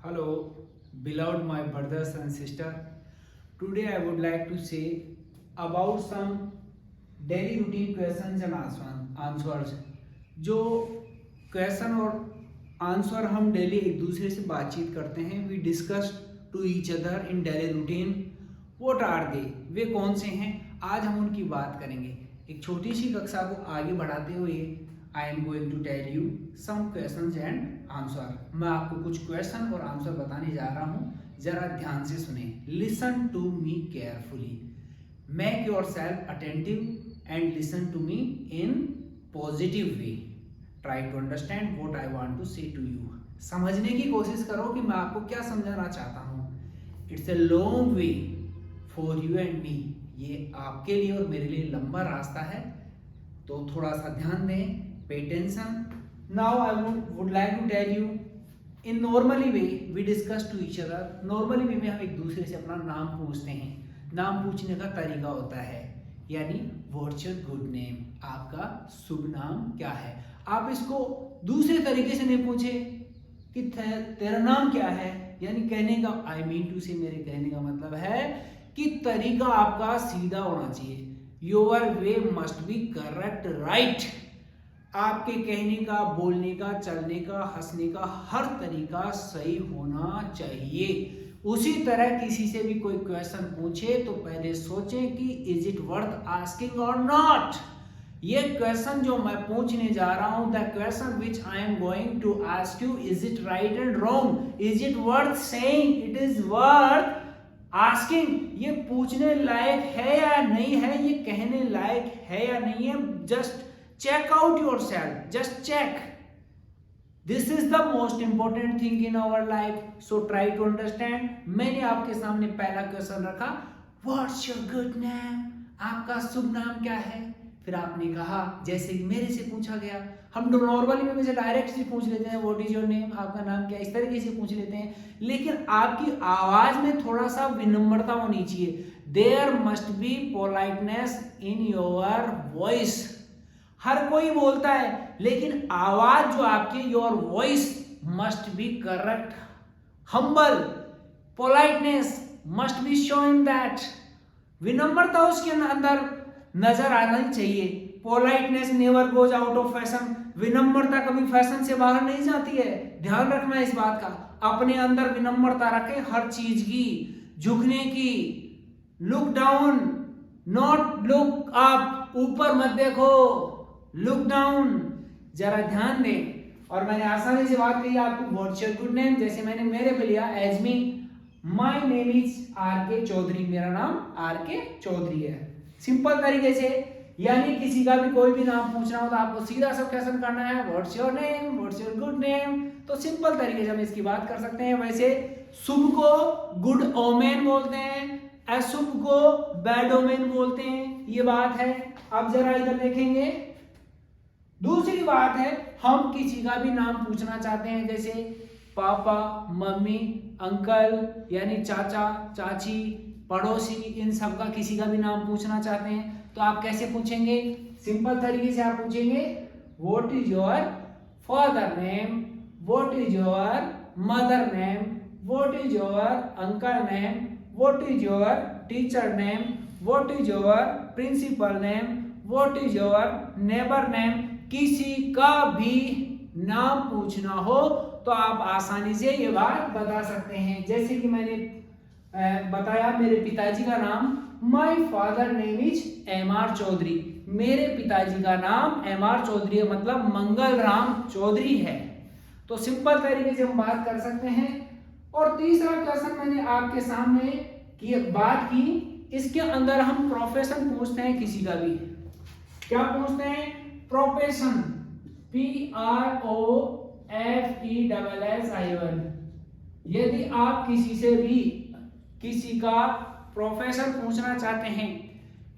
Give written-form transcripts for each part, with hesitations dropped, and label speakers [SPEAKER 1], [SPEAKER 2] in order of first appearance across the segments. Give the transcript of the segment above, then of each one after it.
[SPEAKER 1] Hello, beloved my brothers and sisters. Today I would like to say about some daily routine questions and answers. जो question और answer हम daily एक दूसरे से बातचीत करते हैं, we discuss to each other in daily routine. What are they, वे कौन से हैं, आज हम उनकी बात करेंगे. एक छोटी सी कक्षा को आगे बढ़ाते हुए I am going to tell you some questions and answer. मैं आपको कुछ क्वेश्चन और आंसर बताने जा रहा हूँ, जरा ध्यान से सुने. Listen to me carefully, make your self attentive and listen to me in positive way. Try to understand what I want to say to you. समझने की कोशिश करो कि मैं आपको क्या समझाना चाहता हूँ. It's a long way for you and me. ये आपके लिए और मेरे लिए लंबा रास्ता है, तो थोड़ा सा ध्यान दें. Pay attention. Now I would like to tell you in normally way we discuss to each other. Normally way में हम एक दूसरे से अपना नाम पूछते हैं. नाम पूछने का तरीका होता है, यानी What's your good name? आपका शुभ नाम क्या है. आप इसको दूसरे तरीके से नहीं पूछे कि तेरा नाम क्या है, यानी कहने का I mean to say, मेरे कहने का मतलब है कि तरीका आपका सीधा होना चाहिए. Your way must be correct, right? आपके कहने का, बोलने का, चलने का, हंसने का हर तरीका सही होना चाहिए. उसी तरह किसी से भी कोई क्वेश्चन पूछे तो पहले सोचें कि इज इट वर्थ आस्किंग और नॉट. ये क्वेश्चन जो मैं पूछने जा रहा हूं, the question which I am going to ask you, is it right and wrong, is it worth saying, it is worth asking. ये पूछने लायक है या नहीं है, ये कहने लायक है या नहीं है. Just check out yourself, just check. This is the most important thing in our life, so try to understand. मैंने आपके सामने पहला क्वेश्चन रखा, What's your good name? आपका शुभ नाम क्या है. फिर आपने कहा, जैसे मेरे से पूछा गया, हम नॉर्मली में से डायरेक्ट से पूछ लेते हैं What is your name, आपका नाम क्या है, इस तरीके से पूछ लेते हैं. लेकिन आपकी आवाज में थोड़ा सा विनम्रता होनी चाहिए. There must be politeness in your voice. हर कोई बोलता है, लेकिन आवाज जो आपकी, your voice must be correct, humble, politeness must be showing that. विनम्रता उसके अंदर नजर आना चाहिए. Politeness never goes out of fashion. विनम्रता कभी फैशन से बाहर नहीं जाती है. ध्यान रखना इस बात का. अपने अंदर विनम्रता रखें हर चीज की, झुकने की. Look down, not look up. ऊपर मत देखो, लुक डाउन. जरा ध्यान दें. और मैंने आसानी से बात कही आपको, व्हाट्स योर गुड नेम, जैसे मैंने मेरे पे लिया as me, my name is R K Chaudhary. मेरा नाम आर के चौधरी है. सिंपल तरीके से, यानी किसी का भी कोई भी नाम पूछना हो तो आपको सीधा सा क्वेश्चन करना है, what's your name, what's your good name. तो सिंपल तरीके से हम इसकी बात कर सकते हैं. वैसे शुभ को गुड ओमेन बोलते हैं, अशुभ को बैड ओमेन बोलते हैं. ये बात है. अब जरा इधर देखेंगे. दूसरी बात है, हम किसी का भी नाम पूछना चाहते हैं, जैसे पापा, मम्मी, अंकल, यानी चाचा, चाची, पड़ोसी, इन सब का किसी का भी नाम पूछना चाहते हैं तो आप कैसे पूछेंगे. सिंपल तरीके से आप पूछेंगे, what is your father name, what is your mother name, what is your uncle name, what is your teacher name, what is your principal name, what is your neighbour name. किसी का भी नाम पूछना हो तो आप आसानी से ये बात बता सकते हैं. जैसे कि मैंने बताया, मेरे पिताजी का नाम, my father name is M R Chaudhary. मेरे पिताजी का नाम एम आर चौधरी है, मतलब मंगल राम चौधरी है. तो सिंपल तरीके से हम बात कर सकते हैं. और तीसरा क्वेश्चन मैंने आपके सामने की बात की, इसके अंदर हम प्रोफेशन पूछते हैं किसी का भी. क्या पूछते हैं, प्रोफेशन, PROFESSION. यदि आप किसी से भी किसी का प्रोफेशन पूछना चाहते हैं,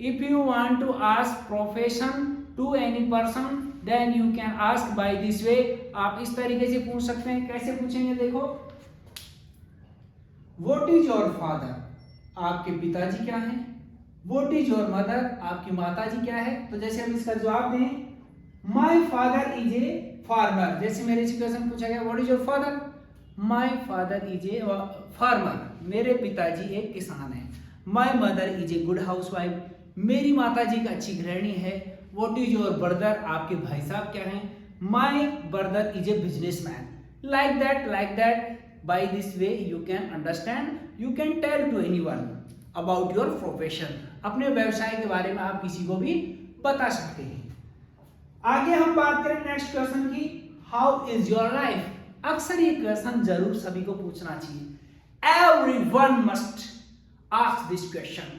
[SPEAKER 1] if you want to ask profession to any person then you can ask by this way. आप इस तरीके से पूछ सकते हैं. कैसे पूछेंगे, देखो, व्हाट इज योर फादर, आपके पिताजी क्या हैं. व्हाट इज योर मदर, आपकी माताजी क्या है. तो जैसे हम इसका जवाब दें, my father is a farmer. जैसे मेरे से क्वेश्चन पूछा गया, what is your father, my father is a farmer, मेरे पिताजी एक किसान है। My mother is a good house wife, मेरी माता जी एक अच्छी गृहिणी है। वॉट इज योर ब्रदर, आपके भाई साहब क्या हैं? My brother is a businessman. like that, by this way you can understand, you can tell to anyone about your profession, अपने व्यवसाय के बारे में आप किसी को भी बता सकते हैं। आगे हम बात करें नेक्स्ट क्वेश्चन की, हाउ इज योर लाइफ। अक्सर ये क्वेश्चन जरूर सभी को पूछना चाहिए। Everyone must ask this question.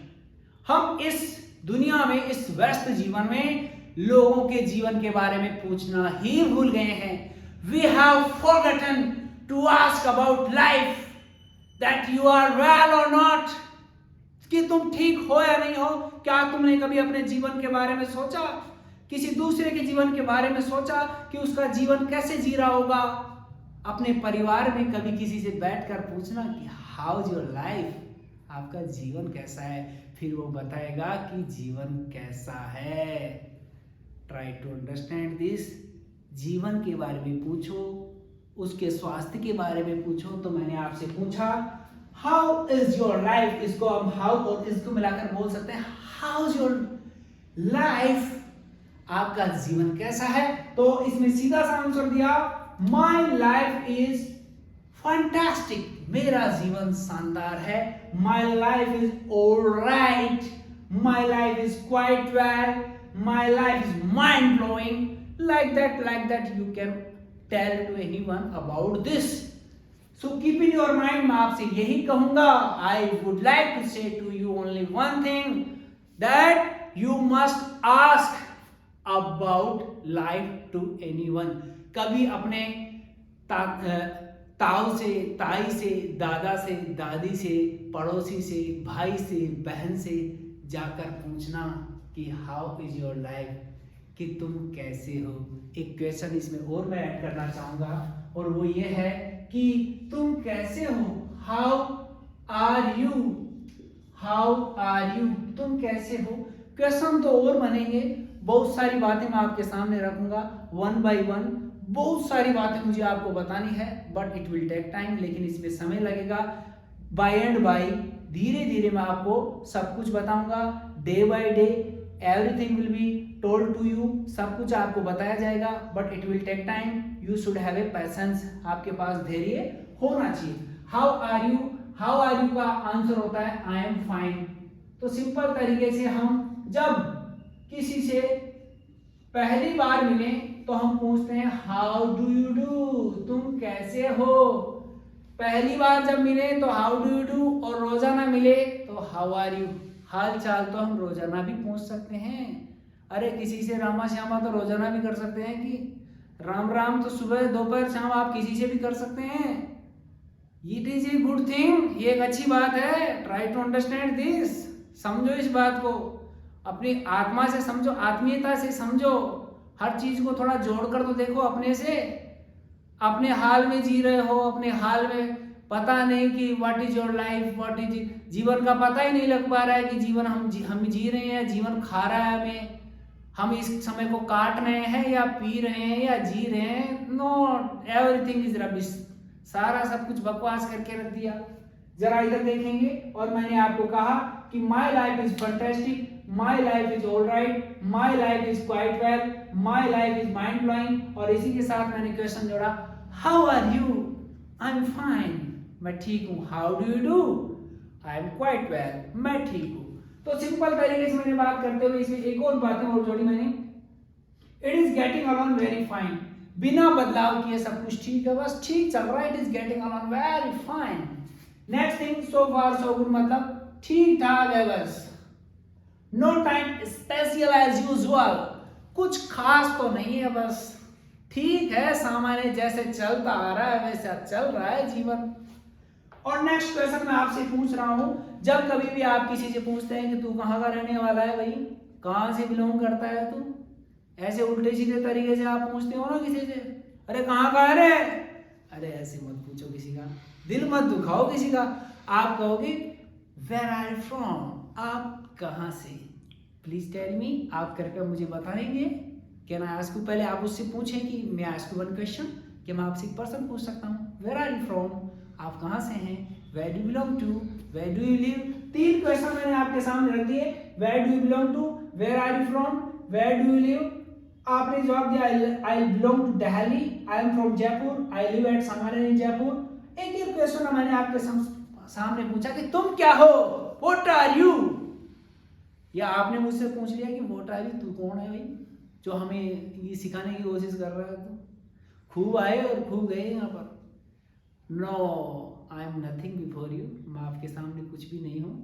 [SPEAKER 1] हम इस दुनिया में, इस व्यस्त जीवन में लोगों के जीवन के बारे में पूछना ही भूल गए हैं। We have forgotten to ask about life, that you are well or not, कि तुम ठीक हो या नहीं हो। क्या तुमने कभी अपने जीवन के बारे में सोचा, किसी दूसरे के जीवन के बारे में सोचा कि उसका जीवन कैसे जी रहा होगा? अपने परिवार में कभी किसी से बैठकर पूछना कि हाउ इज योर लाइफ, आपका जीवन कैसा है, फिर वो बताएगा कि जीवन कैसा है। Try to understand this. जीवन के बारे में पूछो, उसके स्वास्थ्य के बारे में पूछो। तो मैंने आपसे पूछा हाउ इज योर लाइफ, इसको हम हाउ और इसको मिलाकर बोल सकते हैं हाउ इज योर लाइफ, आपका जीवन कैसा है। तो इसमें सीधा सा आंसर दिया, माई लाइफ इज फैंटास्टिक, मेरा जीवन शानदार है। माई life is alright, my life is quite well, my life is mind blowing. like that you can tell to anyone about this. So keep in your mind, मैं आपसे यही कहूंगा, I would like to say to you only one thing, that you must ask about life to anyone. कभी अपने ताऊ से, ताई से, दादा से, दादी से, पड़ोसी से, भाई से, बहन से जाकर पूछना कि हाउ इज योर लाइफ, कि तुम कैसे हो। एक क्वेश्चन इसमें और मैं ऐड करना चाहूंगा, और वो ये है कि तुम कैसे हो, how are you, how are you, तुम कैसे हो। क्वेश्चन तो और बनेंगे, बहुत सारी बातें मैं आपके सामने रखूंगा वन बाय वन, बहुत सारी बातें मुझे आपको बतानी है, but it will take time, लेकिन इसमें समय लगेगा। बाय एंड बाय धीरे धीरे मैं आपको सब कुछ बताऊंगा, day by day everything will be told to you, सब कुछ आपको बताया जाएगा, but it will take time. You should have a patience, आपके पास धैर्य होना चाहिए। How are you, how are you का आंसर होता है आई एम फाइन। तो सिंपल तरीके से हम जब किसी से पहली बार मिले तो हम पूछते हैं हाउ डू यू डू, तुम कैसे हो। पहली बार जब मिले तो हाउ डू यू डू, और रोजाना मिले तो हाउ आर यू। हाल चाल तो हम रोजाना भी पूछ सकते हैं। अरे किसी से रामा श्यामा तो रोजाना भी कर सकते हैं, कि राम राम तो सुबह दोपहर शाम आप किसी से भी कर सकते हैं। It is a good thing, ये एक अच्छी बात है। ट्राई टू अंडरस्टैंड दिस, समझो इस बात को, अपनी आत्मा से समझो, आत्मीयता से समझो, हर चीज को थोड़ा जोड़कर तो देखो अपने से। अपने हाल में जी रहे हो, अपने हाल में पता नहीं कि what is your life, what is, जीवन का पता ही नहीं लग पा रहा है कि जीवन हम जी रहे हैं, जीवन खा रहा है हमें, हम इस समय को काट रहे हैं या पी रहे हैं या जी रहे हैं। नो, एवरीथिंग इज रबिश, सारा सब कुछ बकवास करके रख दिया। जरा इधर देखेंगे, और मैंने आपको कहा कि my life is fantastic, my life is alright, my life is quite well, my life is mind blowing, और इसी के साथ मैंने क्वेश्चन जोड़ा how are you, I am fine, मैं ठीक हूँ। How do you do, I am quite well, मैं ठीक हूँ। तो सिंपल तरीके से मैंने बात करते हुए इसमें एक और बातें और जोड़ी मैंने, it is getting along very fine, बिना बदलाव किए सब कुछ ठीक है, बस ठीक चल रहा है, it is getting along very fine. Next thing, so far so good, मतलब ठीक ठाक है बस। No time special as usual, कुछ खास तो नहीं है, बस ठीक है, सामान्य जैसे चलता आ रहा है वैसा चल रहा है जीवन। और नेक्स्ट क्वेश्चन मैं आपसे पूछ रहा हूं, जब कभी भी आप किसी से पूछते हैं कि तू कहाँ का रहने वाला है भाई, कहाँ से बिलोंग करता है तू, ऐसे उल्टे सीधे तरीके से आप पूछते हो ना किसी से, अरे कहाँ का है रे, अरे ऐसे मत पूछो किसी का, दिल मत दुखाओ किसी का। आप कहोगे वेयर आर यू फ्रॉम, आप कहाँ से, प्लीज टेल मी, आप करके मुझे बताएंगे। कैन आई आस्क यू, पहले आप उससे पूछें कि मैं आस्क यू वन क्वेश्चन, कि मैं आपसे एक प्रश्न पूछ सकता हूँ। वेयर आर यू फ्रॉम, आप कहाँ से हैं, where do belong to, where do you live. 3 question मैंने आपके सामने रख दिए, where do you belong to, where are you from, where do you live. आपने जवाब दिया I belong to Delhi, I am from Jaipur, I live at somewhere in Jaipur. एक question मैंने आपके सामने पूछा कि तुम क्या हो, व्हाट आर यू, या आपने मुझसे पूछ लिया कि व्हाट आर यू, तू कौन है भाई जो हमें ये सिखाने की कोशिश कर रहा है। तो खूब आए और खूब गए यहाँ पर। No, I am nothing before you, मैं आपके सामने कुछ भी नहीं हूँ।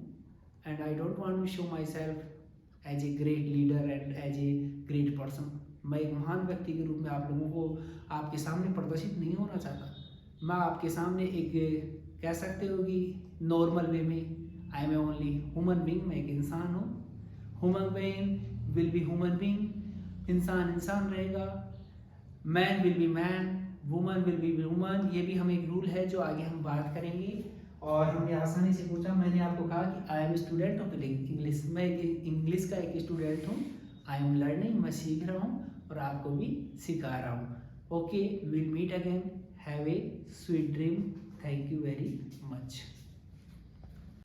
[SPEAKER 1] And I don't want to show myself as a great leader and as a great person. मैं एक महान व्यक्ति के रूप में आप लोगों को आपके सामने प्रदर्शित नहीं होना चाहता। मैं आपके सामने एक कह सकते हो कि नॉर्मल वे में I am only human being, मैं एक इंसान हूँ। Human being will be human being, इंसान इंसान रहेगा। Man will be man, woman will be woman. ये भी हम एक रूल है जो आगे हम बात करेंगे। और हमने आसानी से पूछा, मैंने आपको कहा कि I am student of English, मैं इंग्लिश का एक स्टूडेंट हूँ। आई एम लर्निंग, मैं सीख रहा हूँ और आपको भी सिखा रहा हूँ। Okay, will meet again, have a sweet dream, thank you very much.